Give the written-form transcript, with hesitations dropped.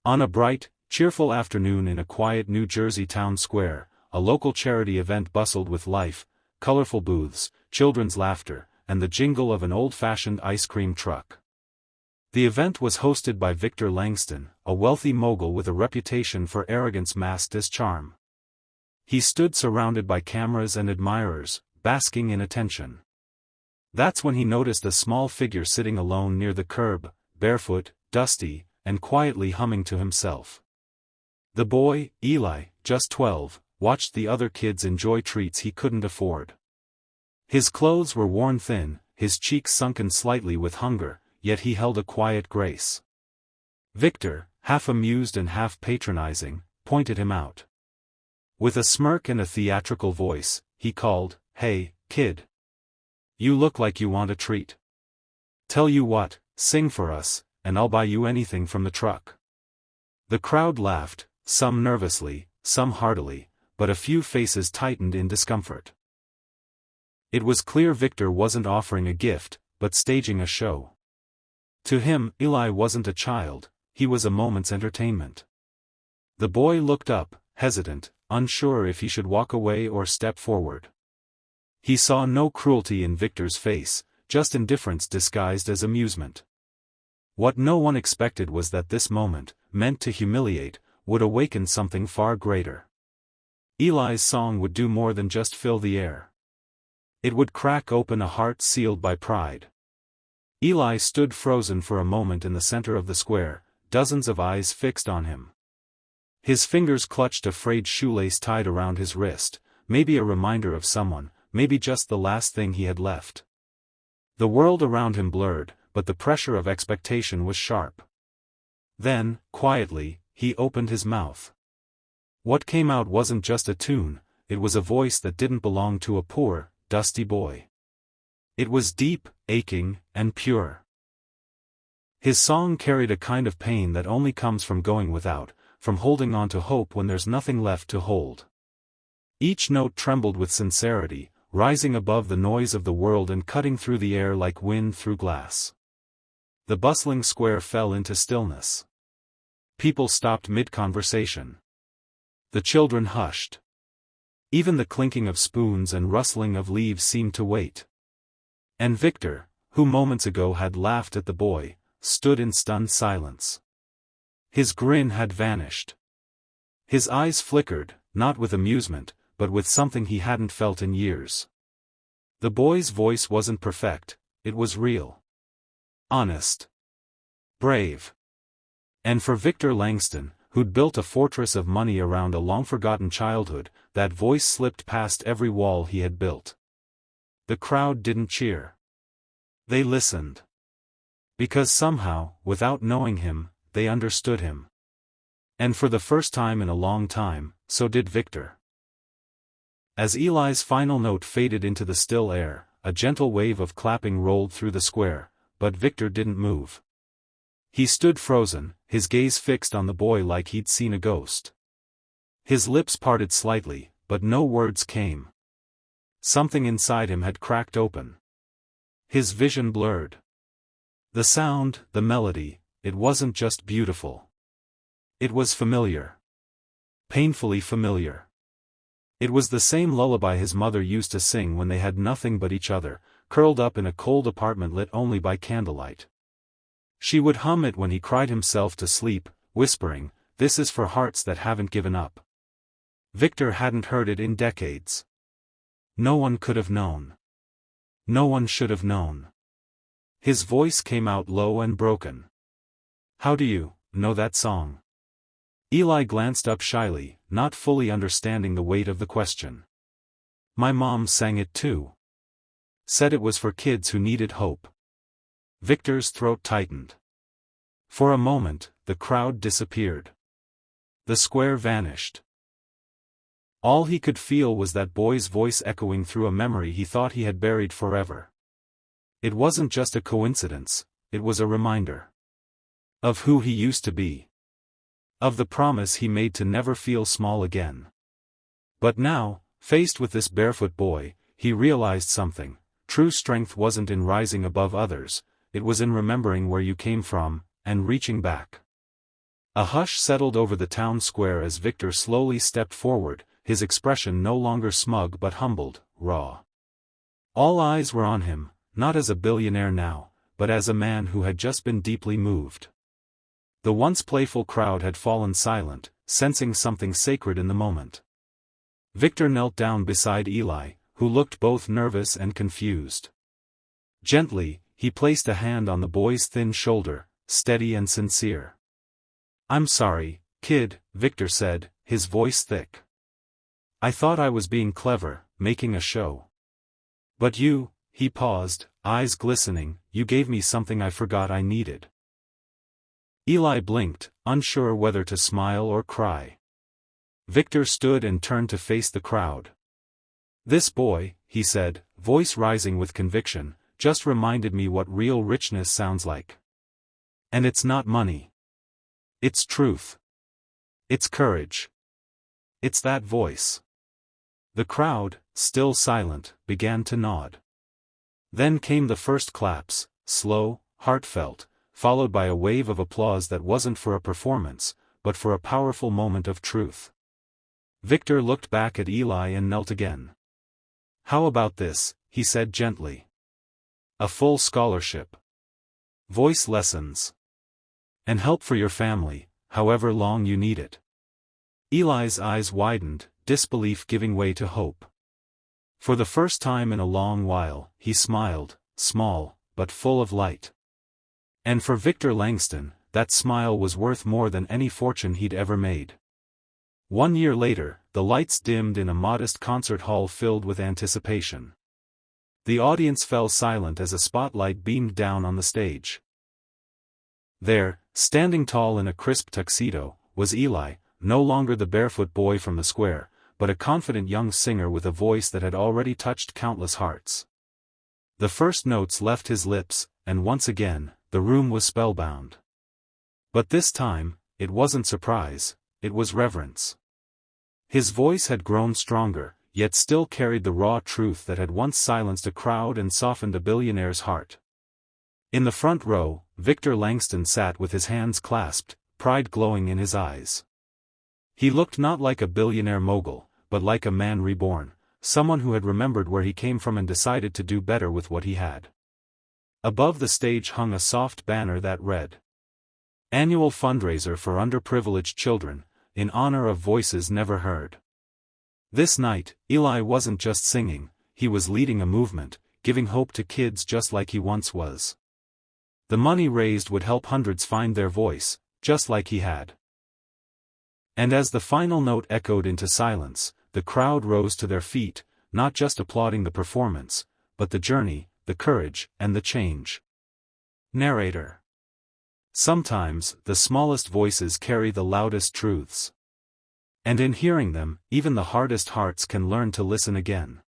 On a bright, cheerful afternoon in a quiet New Jersey town square, a local charity event bustled with life, colorful booths, children's laughter, and the jingle of an old-fashioned ice cream truck. The event was hosted by Victor Langston, a wealthy mogul with a reputation for arrogance masked as charm. He stood surrounded by cameras and admirers, basking in attention. That's when he noticed a small figure sitting alone near the curb, barefoot, dusty, and quietly humming to himself. The boy, Eli, just 12, watched the other kids enjoy treats he couldn't afford. His clothes were worn thin, his cheeks sunken slightly with hunger, yet he held a quiet grace. Victor, half amused and half patronizing, pointed him out. With a smirk and a theatrical voice, he called, "Hey, kid. You look like you want a treat. Tell you what, sing for us, and I'll buy you anything from the truck." The crowd laughed, some nervously, some heartily, but a few faces tightened in discomfort. It was clear Victor wasn't offering a gift, but staging a show. To him, Eli wasn't a child, he was a moment's entertainment. The boy looked up, hesitant, unsure if he should walk away or step forward. He saw no cruelty in Victor's face, just indifference disguised as amusement. What no one expected was that this moment, meant to humiliate, would awaken something far greater. Eli's song would do more than just fill the air. It would crack open a heart sealed by pride. Eli stood frozen for a moment in the center of the square, dozens of eyes fixed on him. His fingers clutched a frayed shoelace tied around his wrist, maybe a reminder of someone, maybe just the last thing he had left. The world around him blurred, but the pressure of expectation was sharp. Then, quietly, he opened his mouth. What came out wasn't just a tune, it was a voice that didn't belong to a poor, dusty boy. It was deep, aching, and pure. His song carried a kind of pain that only comes from going without, from holding on to hope when there's nothing left to hold. Each note trembled with sincerity, rising above the noise of the world and cutting through the air like wind through glass. The bustling square fell into stillness. People stopped mid-conversation. The children hushed. Even the clinking of spoons and rustling of leaves seemed to wait. And Victor, who moments ago had laughed at the boy, stood in stunned silence. His grin had vanished. His eyes flickered, not with amusement, but with something he hadn't felt in years. The boy's voice wasn't perfect, it was real. Honest. Brave. And for Victor Langston, who'd built a fortress of money around a long-forgotten childhood, that voice slipped past every wall he had built. The crowd didn't cheer. They listened. Because somehow, without knowing him, they understood him. And for the first time in a long time, so did Victor. As Eli's final note faded into the still air, a gentle wave of clapping rolled through the square, but Victor didn't move. He stood frozen, his gaze fixed on the boy like he'd seen a ghost. His lips parted slightly, but no words came. Something inside him had cracked open. His vision blurred. The sound, the melody, it wasn't just beautiful. It was familiar. Painfully familiar. It was the same lullaby his mother used to sing when they had nothing but each other, curled up in a cold apartment lit only by candlelight. She would hum it when he cried himself to sleep, whispering, "This is for hearts that haven't given up." Victor hadn't heard it in decades. No one could have known. No one should have known. His voice came out low and broken. "How do you know that song?" Eli glanced up shyly, not fully understanding the weight of the question. "My mom sang it too. Said it was for kids who needed hope." Victor's throat tightened. For a moment, the crowd disappeared. The square vanished. All he could feel was that boy's voice echoing through a memory he thought he had buried forever. It wasn't just a coincidence, it was a reminder. Of who he used to be. Of the promise he made to never feel small again. But now, faced with this barefoot boy, he realized something. True strength wasn't in rising above others, it was in remembering where you came from, and reaching back. A hush settled over the town square as Victor slowly stepped forward, his expression no longer smug but humbled, raw. All eyes were on him, not as a billionaire now, but as a man who had just been deeply moved. The once playful crowd had fallen silent, sensing something sacred in the moment. Victor knelt down beside Eli, who looked both nervous and confused. Gently, he placed a hand on the boy's thin shoulder, steady and sincere. "I'm sorry, kid," Victor said, his voice thick. "I thought I was being clever, making a show. But you," he paused, eyes glistening, "you gave me something I forgot I needed." Eli blinked, unsure whether to smile or cry. Victor stood and turned to face the crowd. "This boy," he said, voice rising with conviction, "just reminded me what real richness sounds like. And it's not money. It's truth. It's courage. It's that voice." The crowd, still silent, began to nod. Then came the first claps, slow, heartfelt, followed by a wave of applause that wasn't for a performance, but for a powerful moment of truth. Victor looked back at Eli and knelt again. "How about this?" he said gently. "A full scholarship. Voice lessons. And help for your family, however long you need it." Eli's eyes widened, disbelief giving way to hope. For the first time in a long while, he smiled, small, but full of light. And for Victor Langston, that smile was worth more than any fortune he'd ever made. 1 year later, the lights dimmed in a modest concert hall filled with anticipation. The audience fell silent as a spotlight beamed down on the stage. There, standing tall in a crisp tuxedo, was Eli, no longer the barefoot boy from the square, but a confident young singer with a voice that had already touched countless hearts. The first notes left his lips, and once again, the room was spellbound. But this time, it wasn't surprise, it was reverence. His voice had grown stronger, yet still carried the raw truth that had once silenced a crowd and softened a billionaire's heart. In the front row, Victor Langston sat with his hands clasped, pride glowing in his eyes. He looked not like a billionaire mogul, but like a man reborn, someone who had remembered where he came from and decided to do better with what he had. Above the stage hung a soft banner that read, "Annual Fundraiser for Underprivileged Children, in honor of voices never heard." This night, Eli wasn't just singing, he was leading a movement, giving hope to kids just like he once was. The money raised would help hundreds find their voice, just like he had. And as the final note echoed into silence, the crowd rose to their feet, not just applauding the performance, but the journey, the courage, and the change. Narrator. Sometimes, the smallest voices carry the loudest truths. And in hearing them, even the hardest hearts can learn to listen again.